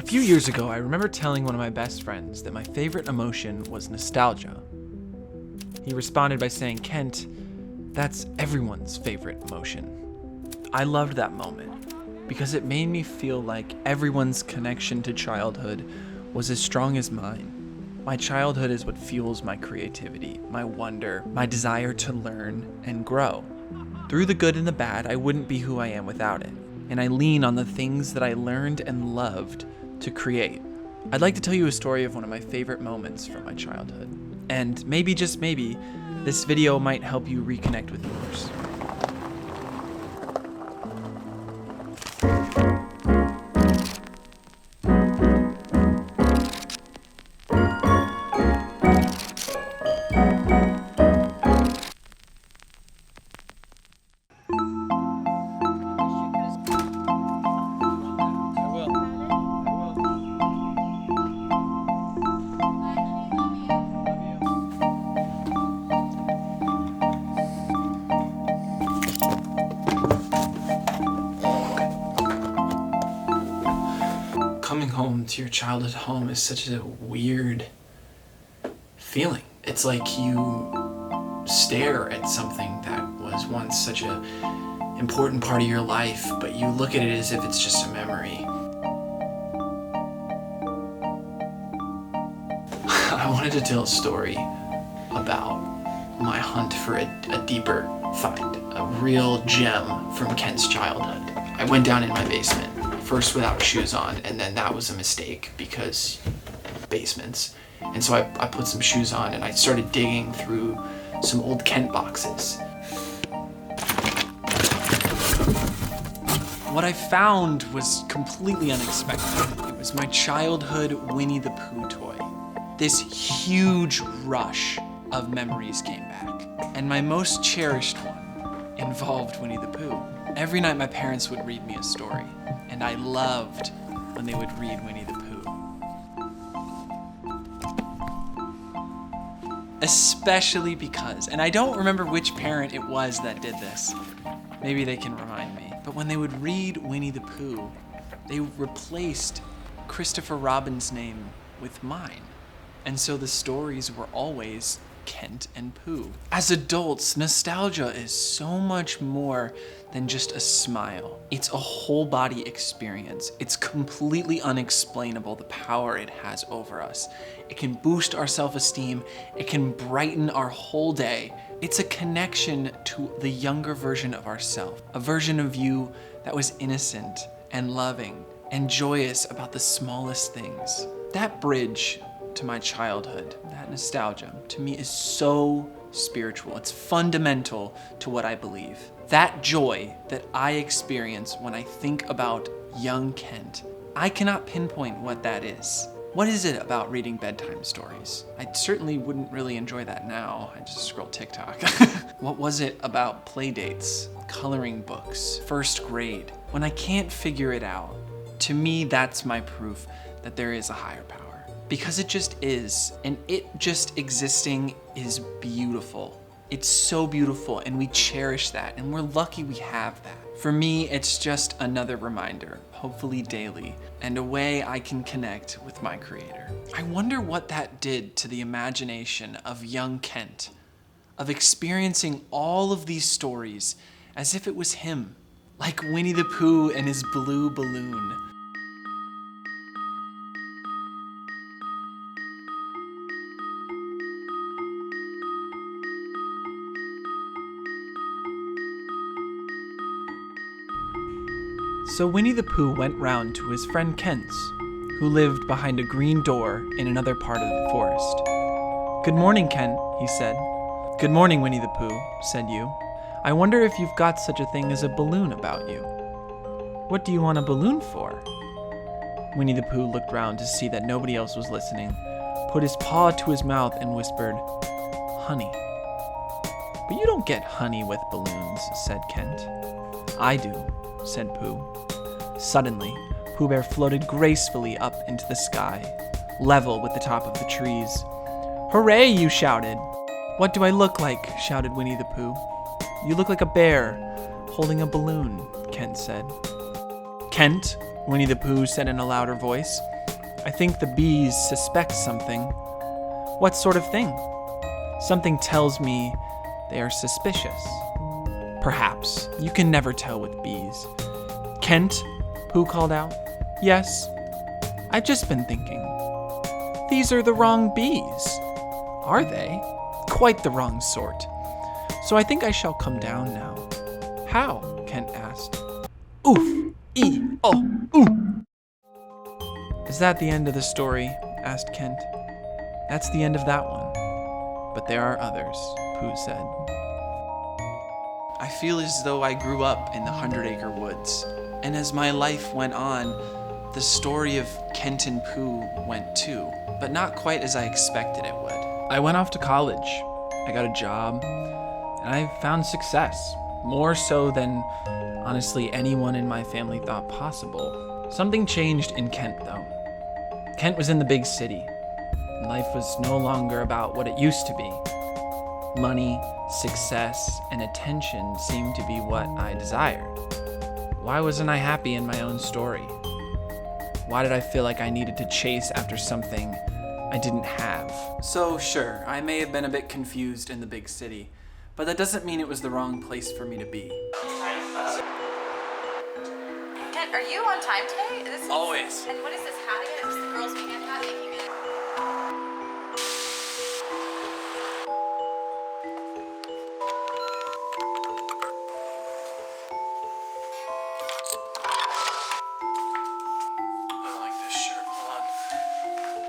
few years ago, I remember telling one of my best friends that my favorite emotion was nostalgia. He responded by saying, "Kent, that's everyone's favorite emotion." I loved that moment because it made me feel like everyone's connection to childhood was as strong as mine. My childhood is what fuels my creativity, my wonder, my desire to learn and grow. Through the good and the bad, I wouldn't be who I am without it, and I lean on the things that I learned and loved to create. I'd like to tell you a story of one of my favorite moments from my childhood, and maybe, just maybe, this video might help you reconnect with yours. Coming home to your childhood home is such a weird feeling. It's like you stare at something that was once such an important part of your life, but you look at it as if it's just a memory. I wanted to tell a story about my hunt for a deeper find, a real gem from Kent's childhood. I went down in my basement, first without shoes on, and then that was a mistake because basements. And so I put some shoes on and I started digging through some old Kent boxes. What I found was completely unexpected. It was my childhood Winnie the Pooh toy. This huge rush of memories came back, and my most cherished one involved Winnie the Pooh. Every night my parents would read me a story, and I loved when they would read Winnie the Pooh. Especially because, and I don't remember which parent it was that did this, maybe they can remind me, but when they would read Winnie the Pooh, they replaced Christopher Robbin's name with mine. And so the stories were always Kent and Pooh. As adults, nostalgia is so much more than just a smile. It's a whole body experience. It's completely unexplainable, the power it has over us. It can boost our self-esteem. It can brighten our whole day. It's a connection to the younger version of ourselves, a version of you that was innocent and loving and joyous about the smallest things. That bridge to my childhood, that nostalgia, to me is so spiritual. It's fundamental to what I believe. That joy that I experience when I think about young Kent, I cannot pinpoint what that is. What is it about reading bedtime stories? I certainly wouldn't really enjoy that now. I just scroll TikTok. What was it about play dates, coloring books, first grade? When I can't figure it out, to me, that's my proof that there is a higher power. Because it just is, and it just existing is beautiful. It's so beautiful, and we cherish that, and we're lucky we have that. For me, it's just another reminder, hopefully daily, and a way I can connect with my creator. I wonder what that did to the imagination of young Kent, of experiencing all of these stories as if it was him, like Winnie the Pooh and his blue balloon. So Winnie the Pooh went round to his friend Kent's, who lived behind a green door in another part of the forest. "Good morning, Kent," he said. "Good morning, Winnie the Pooh," said you. "I wonder if you've got such a thing as a balloon about you." "What do you want a balloon for?" Winnie the Pooh looked round to see that nobody else was listening, put his paw to his mouth and whispered, "Honey." "But you don't get honey with balloons," said Kent. "I do," said Pooh. Suddenly, Pooh Bear floated gracefully up into the sky, level with the top of the trees. "Hooray!" you shouted. "What do I look like?" shouted Winnie the Pooh. "You look like a bear holding a balloon," Kent said. "Kent," Winnie the Pooh said in a louder voice, I think the bees suspect something. What sort of thing? Something tells me they are suspicious. Perhaps. You can never tell with bees. Kent, Pooh called out. Yes, I've just been thinking. These are the wrong bees. Are they? Quite the wrong sort. So I think I shall come down now. How? Kent asked. Oof, ooh. Is that the end of the story? Asked Kent. That's the end of that one. But there are others, Pooh said. I feel as though I grew up in the 100-acre woods. And as my life went on, the story of Kent and Pooh went too, but not quite as I expected it would. I went off to college. I got a job, and I found success. More so than, honestly, anyone in my family thought possible. Something changed in Kent, though. Kent was in the big city, and life was no longer about what it used to be. Money, success, and attention seemed to be what I desired. Why wasn't I happy in my own story? Why did I feel like I needed to chase after something I didn't have? So sure, I may have been a bit confused in the big city, but that doesn't mean it was the wrong place for me to be. Kent, are you on time today? Always. And what is this hat again? It's the girls' weekend hat making it.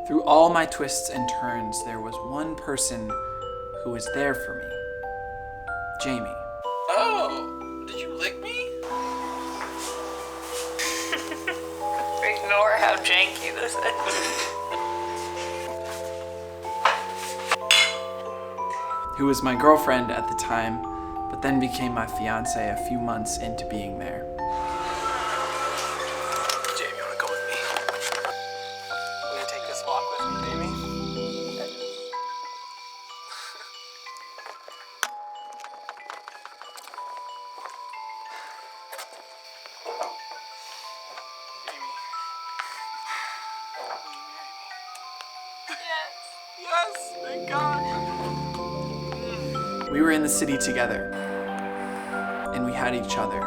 Through all my twists and turns, there was one person who was there for me. Jamie. Oh, did you lick me? Ignore how janky this is. Who was my girlfriend at the time, but then became my fiance a few months into being there. Jamie, you wanna go with me? Will you take this walk with me, Jamie? Yes, thank God. We were in the city together, and we had each other.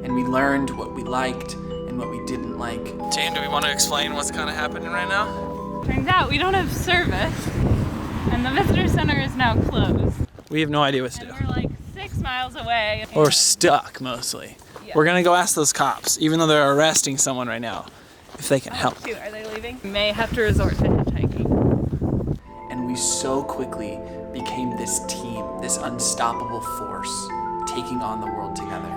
And we learned what we liked and what we didn't like. Jane, do we want to explain what's kind of happening right now? Turns out we don't have service, and the visitor center is now closed. We have no idea what to do. And we're like 6 miles away. Or stuck, mostly. Yeah. We're gonna go ask those cops, even though they're arresting someone right now, if they can help. Shoot, are they leaving? We may have to resort to hitchhiking. And we so quickly became this team, this unstoppable force, taking on the world together.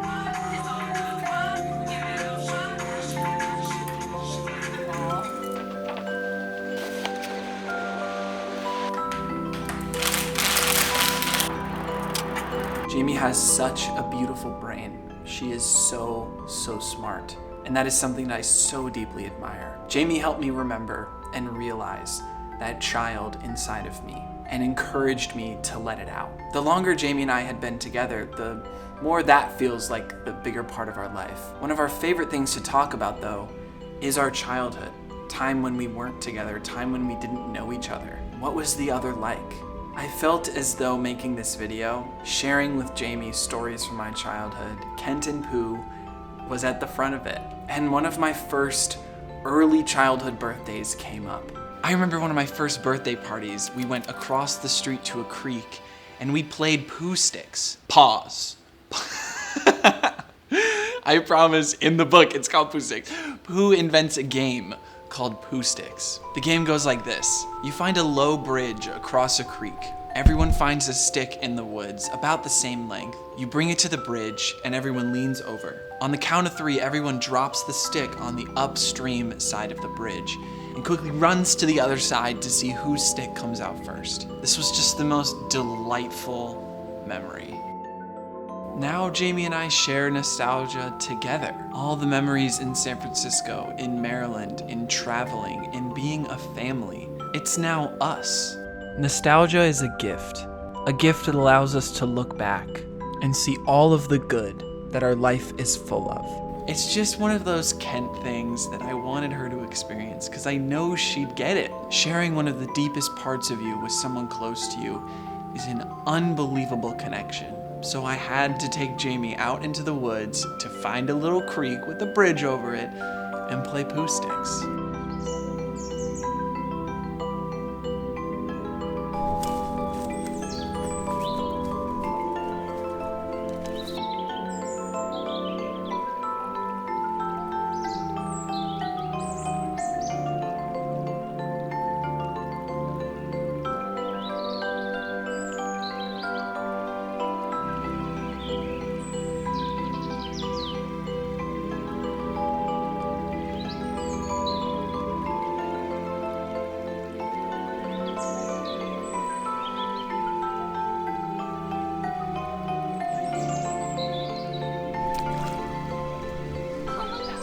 Jamie has such a beautiful brain. She is so smart. And that is something that I so deeply admire. Jamie helped me remember and realize that child inside of me and encouraged me to let it out. The longer Jamie and I had been together, the more that feels like the bigger part of our life. One of our favorite things to talk about, though, is our childhood. Time when we weren't together, time when we didn't know each other. What was the other like? I felt as though making this video, sharing with Jamie stories from my childhood, Kent and Pooh was at the front of it. And one of my first early childhood birthdays came up. I remember one of my first birthday parties, we went across the street to a creek and we played Pooh sticks. Pause. I promise, in the book it's called Pooh sticks. Pooh invents a game called Pooh sticks. The game goes like this. You find a low bridge across a creek. Everyone finds a stick in the woods about the same length. You bring it to the bridge and everyone leans over. On the count of 3, everyone drops the stick on the upstream side of the bridge and quickly runs to the other side to see whose stick comes out first. This was just the most delightful memory. Now Jamie and I share nostalgia together. All the memories in San Francisco, in Maryland, in traveling, in being a family. It's now us. Nostalgia is a gift that allows us to look back and see all of the good that our life is full of. It's just one of those Kent things that I wanted her to experience because I know she'd get it. Sharing one of the deepest parts of you with someone close to you is an unbelievable connection. So I had to take Jamie out into the woods to find a little creek with a bridge over it and play Pooh sticks.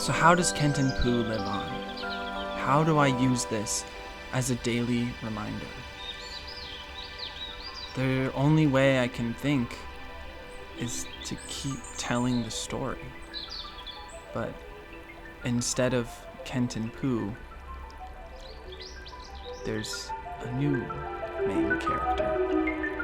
So how does Kent and Pooh live on? How do I use this as a daily reminder? The only way I can think is to keep telling the story. But instead of Kent and Pooh, there's a new main character.